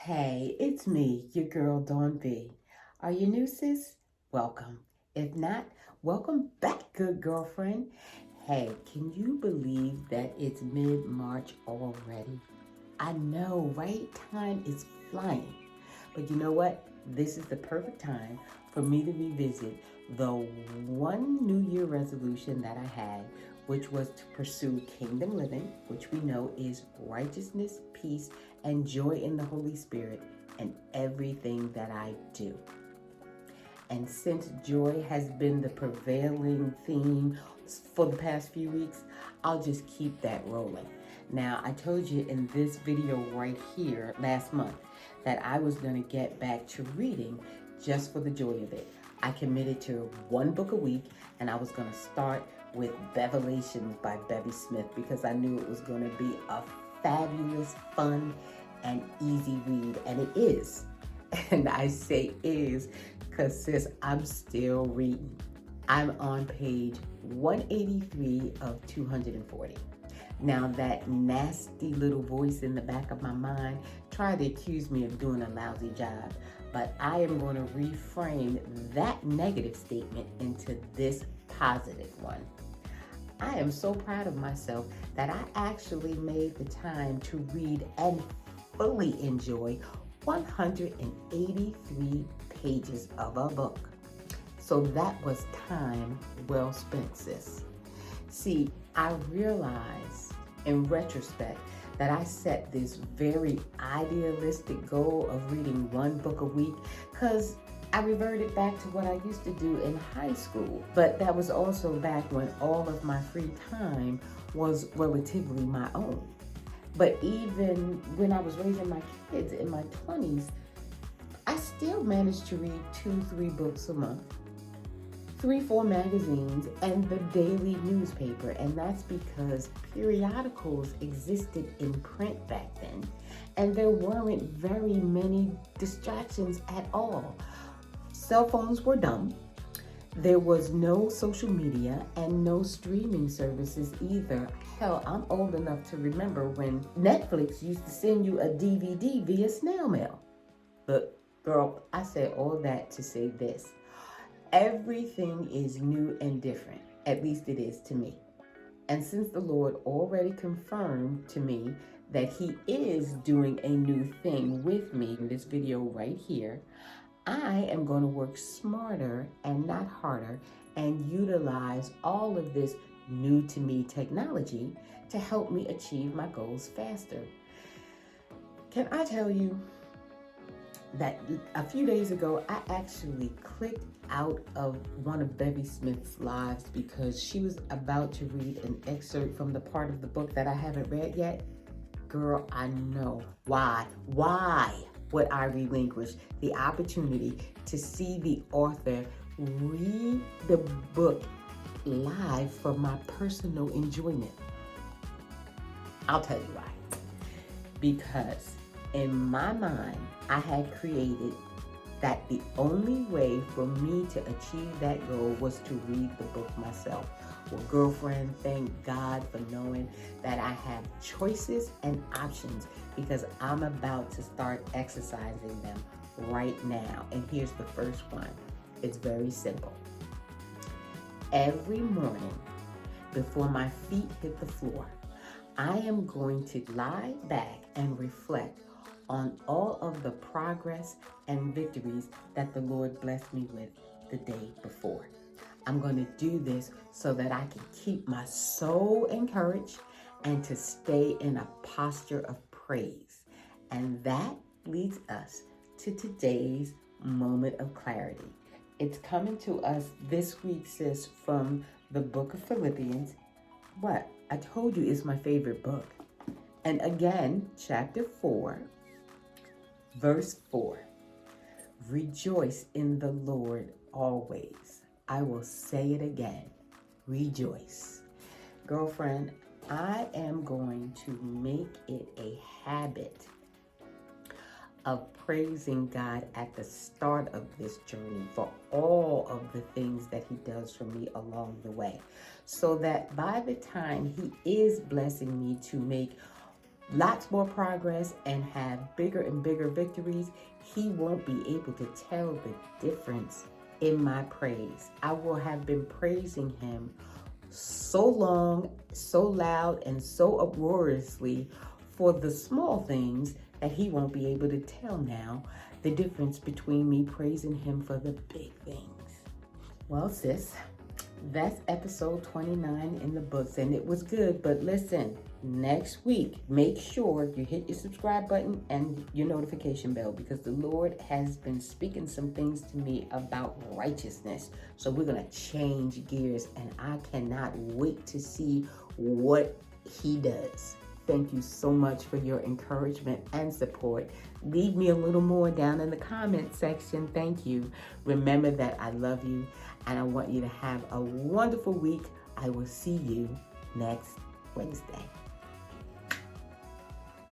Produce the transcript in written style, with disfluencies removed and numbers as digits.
Hey, it's me, your girl Dawn B. Are you new, sis? Welcome. If not, welcome back, good girlfriend. Hey, can you believe that it's mid-March already? I know, right? Time is flying. But you know what? This is the perfect time for me to revisit the one New Year resolution that I had, which was to pursue kingdom living, which we know is righteousness, peace, and joy in the Holy Spirit in everything that I do. And since joy has been the prevailing theme for the past few weeks, I'll just keep that rolling. Now, I told you in this video right here last month that I was going to get back to reading just for the joy of it. I committed to one book a week, and I was going to start with Bevelations by Bevy Smith because I knew it was going to be a fabulous, fun, and easy read, and it is. And I say is because, sis, I'm still reading. I'm on page 183 of 240. Now, that nasty little voice in the back of my mind tried to accuse me of doing a lousy job, but I am going to reframe that negative statement into this positive one. I am so proud of myself that I actually made the time to read and fully enjoy 183 pages of a book. So that was time well spent, sis. See, I realized in retrospect that I set this very idealistic goal of reading one book a week because I reverted back to what I used to do in high school. But that was also back when all of my free time was relatively my own. But even when I was raising my kids in my 20s, I still managed to read 2-3 books a month, 3-4 magazines, and the daily newspaper. And that's because periodicals existed in print back then, and there weren't very many distractions at all. Cell phones were dumb. There was no social media and no streaming services either. Hell, I'm old enough to remember when Netflix used to send you a DVD via snail mail. But girl, I said all that to say this. Everything is new and different. At least it is to me. And since the Lord already confirmed to me that He is doing a new thing with me in this video right here, I am going to work smarter and not harder and utilize all of this new to me technology to help me achieve my goals faster. Can I tell you that a few days ago, I actually clicked out of one of Bevy Smith's lives because she was about to read an excerpt from the part of the book that I haven't read yet. Girl, I know. Why would I relinquish the opportunity to see the author read the book live for my personal enjoyment? I'll tell you why. Because in my mind, I had created that the only way for me to achieve that goal was to read the book myself. Well, girlfriend, thank God for knowing that I have choices and options because I'm about to start exercising them right now. And here's the first one. It's very simple. Every morning before my feet hit the floor, I am going to lie back and reflect on all of the progress and victories that the Lord blessed me with the day before. I'm going to do this so that I can keep my soul encouraged and to stay in a posture of praise. And that leads us to today's moment of clarity. It's coming to us this week, sis, from the book of Philippians. What? I told you it's my favorite book. And again, chapter 4, verse 4. Rejoice in the Lord always. I will say it again. Rejoice. Girlfriend, I am going to make it a habit of praising God at the start of this journey for all of the things that He does for me along the way, so that by the time He is blessing me to make lots more progress and have bigger and bigger victories, he won't be able to tell the difference in my praise. I will have been praising him so long, so loud, and so uproariously for the small things that he won't be able to tell now the difference between me praising him for the big things. Well, sis, that's episode 29 in the books, and it was good. But listen, next week, make sure you hit your subscribe button and your notification bell, because the Lord has been speaking some things to me about righteousness. So we're going to change gears, and I cannot wait to see what he does. Thank you so much for your encouragement and support. Leave me a little more down in the comment section. Thank you. Remember that I love you, and I want you to have a wonderful week. I will see you next Wednesday.